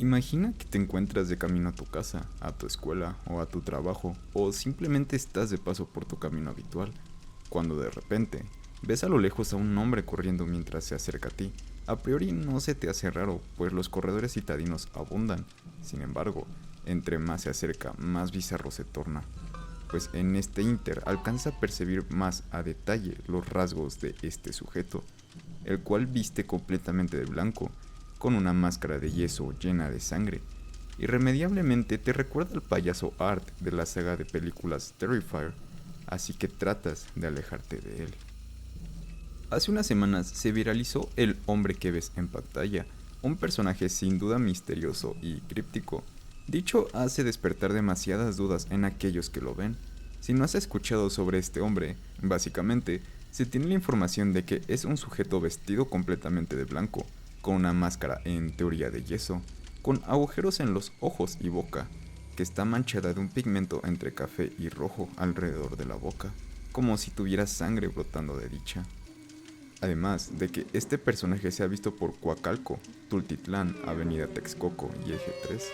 Imagina que te encuentras de camino a tu casa, a tu escuela o a tu trabajo, o simplemente estás de paso por tu camino habitual, cuando de repente ves a lo lejos a un hombre corriendo mientras se acerca a ti. A priori no se te hace raro, pues los corredores citadinos abundan. Sin embargo, entre más se acerca, más bizarro se torna, pues en este inter alcanza a percibir más a detalle los rasgos de este sujeto, el cual viste completamente de blanco, con una máscara de yeso llena de sangre. Irremediablemente te recuerda al payaso Art de la saga de películas Terrifier, así que tratas de alejarte de él. Hace unas semanas se viralizó el hombre que ves en pantalla, un personaje sin duda misterioso y críptico. Dicho hace despertar demasiadas dudas en aquellos que lo ven. Si no has escuchado sobre este hombre, básicamente se tiene la información de que es un sujeto vestido completamente de blanco, con una máscara en teoría de yeso, con agujeros en los ojos y boca, que está manchada de un pigmento entre café y rojo alrededor de la boca, como si tuviera sangre brotando de dicha. Además de que este personaje se ha visto por Coacalco, Tultitlán, Avenida Texcoco y Eje 3.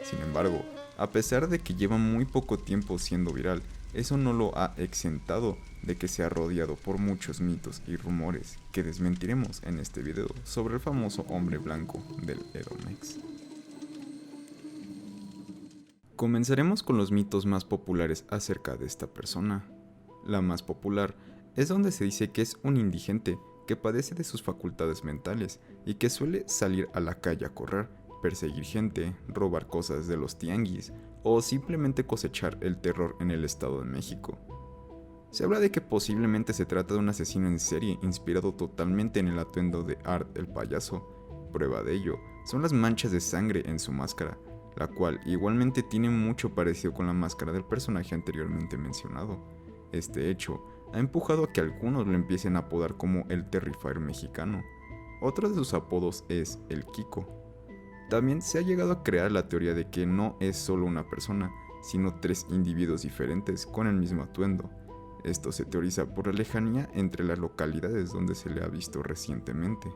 Sin embargo, a pesar de que lleva muy poco tiempo siendo viral, eso no lo ha exentado de que sea rodeado por muchos mitos y rumores que desmentiremos en este video sobre el famoso hombre blanco del Edomex. Comenzaremos con los mitos más populares acerca de esta persona. La más popular es donde se dice que es un indigente que padece de sus facultades mentales y que suele salir a la calle a correr, perseguir gente, robar cosas de los tianguis o simplemente cosechar el terror en el Estado de México. Se habla de que posiblemente se trata de un asesino en serie inspirado totalmente en el atuendo de Art el payaso. Prueba de ello son las manchas de sangre en su máscara, la cual igualmente tiene mucho parecido con la máscara del personaje anteriormente mencionado. Este hecho ha empujado a que algunos lo empiecen a apodar como el Terrifier mexicano. Otro de sus apodos es el Kiko. También se ha llegado a crear la teoría de que no es solo una persona, sino tres individuos diferentes con el mismo atuendo. Esto se teoriza por la lejanía entre las localidades donde se le ha visto recientemente.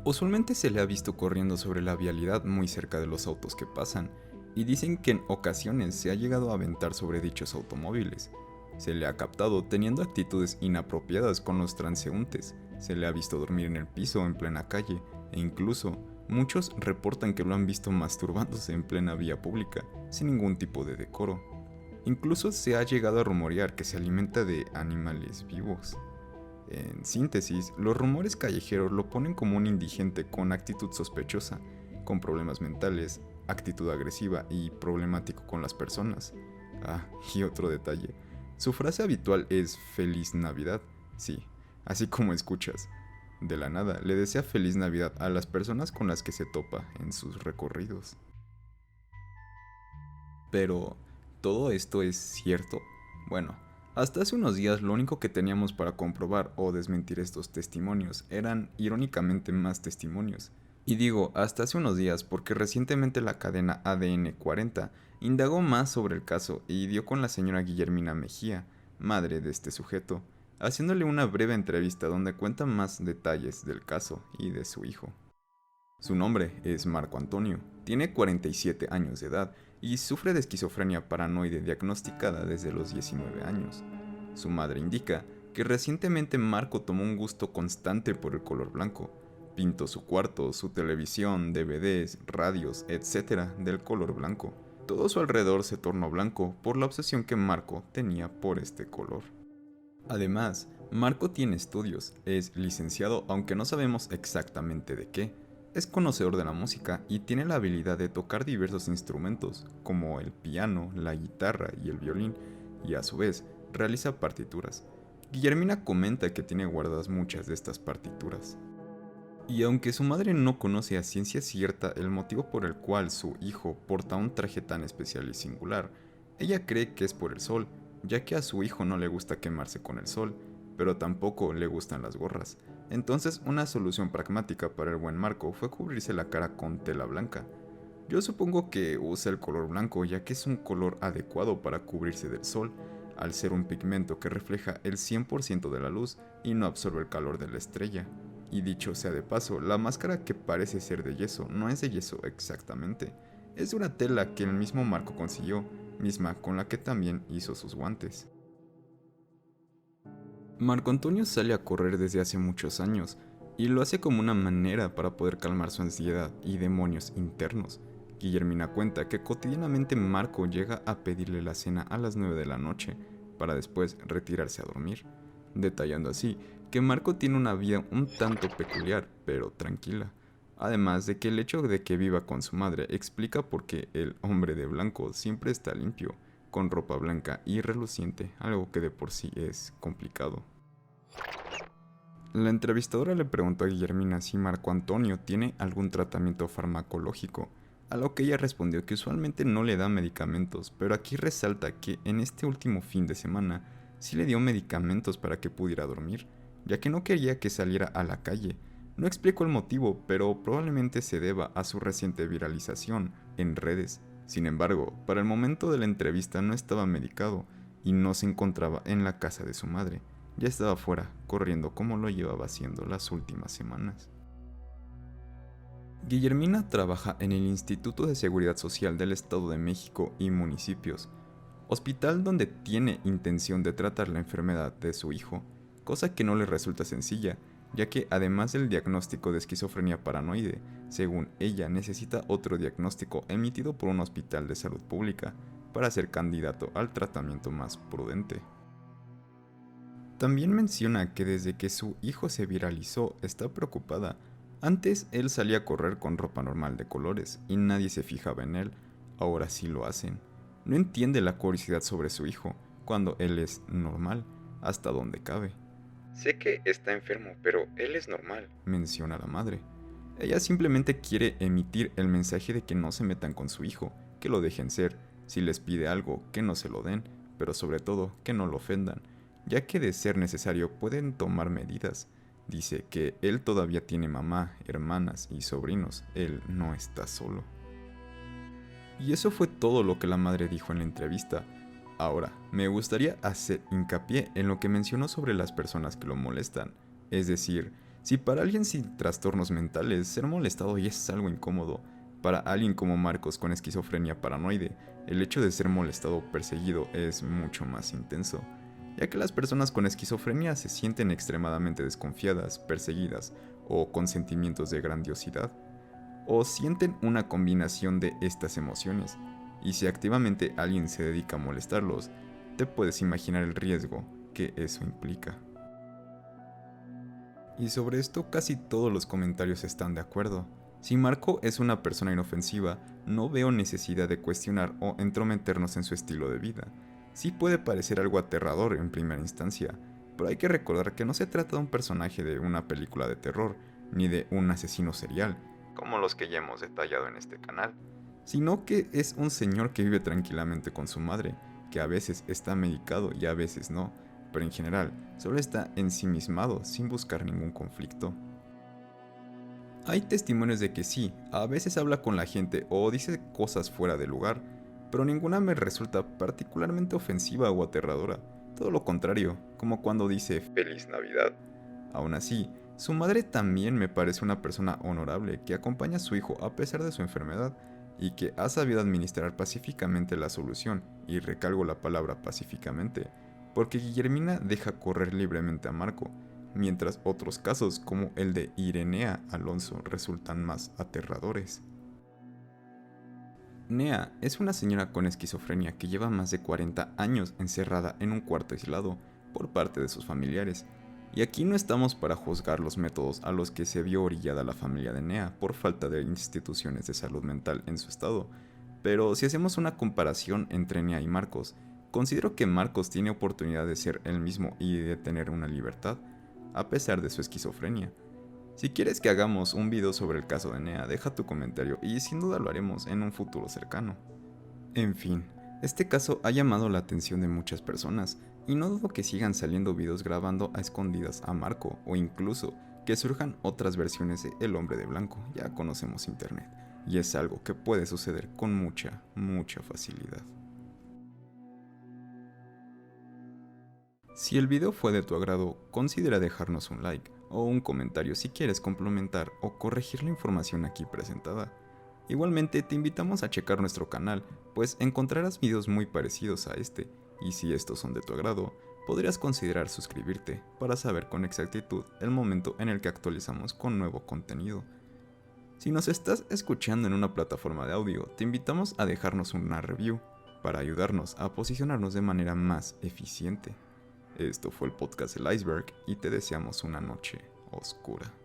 Usualmente se le ha visto corriendo sobre la vialidad muy cerca de los autos que pasan, y dicen que en ocasiones se ha llegado a aventar sobre dichos automóviles. Se le ha captado teniendo actitudes inapropiadas con los transeúntes, se le ha visto dormir en el piso en plena calle, e incluso muchos reportan que lo han visto masturbándose en plena vía pública, sin ningún tipo de decoro. Incluso se ha llegado a rumorear que se alimenta de animales vivos. En síntesis, los rumores callejeros lo ponen como un indigente con actitud sospechosa, con problemas mentales, actitud agresiva y problemático con las personas. Ah, y otro detalle, su frase habitual es Feliz Navidad, sí, así como escuchas. De la nada, le desea Feliz Navidad a las personas con las que se topa en sus recorridos. Pero, ¿todo esto es cierto? Bueno, hasta hace unos días lo único que teníamos para comprobar o desmentir estos testimonios eran irónicamente más testimonios. Y digo hasta hace unos días porque recientemente la cadena ADN 40 indagó más sobre el caso y dio con la señora Guillermina Mejía, madre de este sujeto, haciéndole una breve entrevista donde cuenta más detalles del caso y de su hijo. Su nombre es Marco Antonio, tiene 47 años de edad y sufre de esquizofrenia paranoide diagnosticada desde los 19 años. Su madre indica que recientemente Marco tomó un gusto constante por el color blanco. Pintó su cuarto, su televisión, DVDs, radios, etc. del color blanco. Todo su alrededor se tornó blanco por la obsesión que Marco tenía por este color. Además, Marco tiene estudios, es licenciado aunque no sabemos exactamente de qué. Es conocedor de la música y tiene la habilidad de tocar diversos instrumentos, como el piano, la guitarra y el violín, y a su vez realiza partituras. Guillermina comenta que tiene guardadas muchas de estas partituras. Y aunque su madre no conoce a ciencia cierta el motivo por el cual su hijo porta un traje tan especial y singular, ella cree que es por el sol, ya que a su hijo no le gusta quemarse con el sol, pero tampoco le gustan las gorras. Entonces una solución pragmática para el buen Marco fue cubrirse la cara con tela blanca. Yo supongo que usa el color blanco ya que es un color adecuado para cubrirse del sol, al ser un pigmento que refleja el 100% de la luz y no absorbe el calor de la estrella. Y dicho sea de paso, la máscara que parece ser de yeso no es de yeso exactamente, es de una tela que el mismo Marco consiguió, misma con la que también hizo sus guantes. Marco Antonio sale a correr desde hace muchos años, y lo hace como una manera para poder calmar su ansiedad y demonios internos. Guillermina cuenta que cotidianamente Marco llega a pedirle la cena a las 9 de la noche, para después retirarse a dormir, detallando así que Marco tiene una vida un tanto peculiar, pero tranquila. Además de que el hecho de que viva con su madre explica por qué el hombre de blanco siempre está limpio, con ropa blanca y reluciente, algo que de por sí es complicado. La entrevistadora le preguntó a Guillermina si Marco Antonio tiene algún tratamiento farmacológico, a lo que ella respondió que usualmente no le da medicamentos, pero aquí resalta que en este último fin de semana sí le dio medicamentos para que pudiera dormir, ya que no quería que saliera a la calle. No explicó el motivo, pero probablemente se deba a su reciente viralización en redes. Sin embargo, para el momento de la entrevista no estaba medicado y no se encontraba en la casa de su madre. Ya estaba fuera, corriendo como lo llevaba haciendo las últimas semanas. Guillermina trabaja en el Instituto de Seguridad Social del Estado de México y municipios, hospital donde tiene intención de tratar la enfermedad de su hijo, cosa que no le resulta sencilla, ya que además del diagnóstico de esquizofrenia paranoide, según ella necesita otro diagnóstico emitido por un hospital de salud pública para ser candidato al tratamiento más prudente. También menciona que desde que su hijo se viralizó está preocupada. Antes él salía a correr con ropa normal de colores y nadie se fijaba en él, ahora sí lo hacen. No entiende la curiosidad sobre su hijo, cuando él es normal, hasta donde cabe. Sé que está enfermo, pero él es normal, menciona la madre. Ella simplemente quiere emitir el mensaje de que no se metan con su hijo, que lo dejen ser, si les pide algo, que no se lo den, pero sobre todo que no lo ofendan, ya que de ser necesario pueden tomar medidas. Dice que él todavía tiene mamá, hermanas y sobrinos, él no está solo. Y eso fue todo lo que la madre dijo en la entrevista. Ahora, me gustaría hacer hincapié en lo que mencionó sobre las personas que lo molestan. Es decir, si para alguien sin trastornos mentales ser molestado ya es algo incómodo, para alguien como Marcos con esquizofrenia paranoide, el hecho de ser molestado o perseguido es mucho más intenso, ya que las personas con esquizofrenia se sienten extremadamente desconfiadas, perseguidas o con sentimientos de grandiosidad, o sienten una combinación de estas emociones, y si activamente alguien se dedica a molestarlos, te puedes imaginar el riesgo que eso implica. Y sobre esto casi todos los comentarios están de acuerdo. Si Marco es una persona inofensiva, no veo necesidad de cuestionar o entrometernos en su estilo de vida. Sí puede parecer algo aterrador en primera instancia, pero hay que recordar que no se trata de un personaje de una película de terror, ni de un asesino serial, como los que ya hemos detallado en este canal, sino que es un señor que vive tranquilamente con su madre, que a veces está medicado y a veces no, pero en general solo está ensimismado sin buscar ningún conflicto. Hay testimonios de que sí, a veces habla con la gente o dice cosas fuera de lugar, pero ninguna me resulta particularmente ofensiva o aterradora. Todo lo contrario, como cuando dice Feliz Navidad. Aún así, su madre también me parece una persona honorable que acompaña a su hijo a pesar de su enfermedad y que ha sabido administrar pacíficamente la solución, y recalco la palabra pacíficamente, porque Guillermina deja correr libremente a Marco, mientras otros casos como el de Irenea Alonso resultan más aterradores. Nea es una señora con esquizofrenia que lleva más de 40 años encerrada en un cuarto aislado por parte de sus familiares. Y aquí no estamos para juzgar los métodos a los que se vio orillada la familia de Nea por falta de instituciones de salud mental en su estado, pero si hacemos una comparación entre Nea y Marcos, considero que Marcos tiene oportunidad de ser él mismo y de tener una libertad, a pesar de su esquizofrenia. Si quieres que hagamos un video sobre el caso de Nea, deja tu comentario y sin duda lo haremos en un futuro cercano. En fin, este caso ha llamado la atención de muchas personas y no dudo que sigan saliendo videos grabando a escondidas a Marco o incluso que surjan otras versiones de El Hombre de Blanco. Ya conocemos internet y es algo que puede suceder con mucha facilidad. Si el video fue de tu agrado, considera dejarnos un like o un comentario si quieres complementar o corregir la información aquí presentada. Igualmente te invitamos a checar nuestro canal, pues encontrarás videos muy parecidos a este, y si estos son de tu agrado, podrías considerar suscribirte para saber con exactitud el momento en el que actualizamos con nuevo contenido. Si nos estás escuchando en una plataforma de audio, te invitamos a dejarnos una review para ayudarnos a posicionarnos de manera más eficiente. Esto fue el podcast El Iceberg y te deseamos una noche oscura.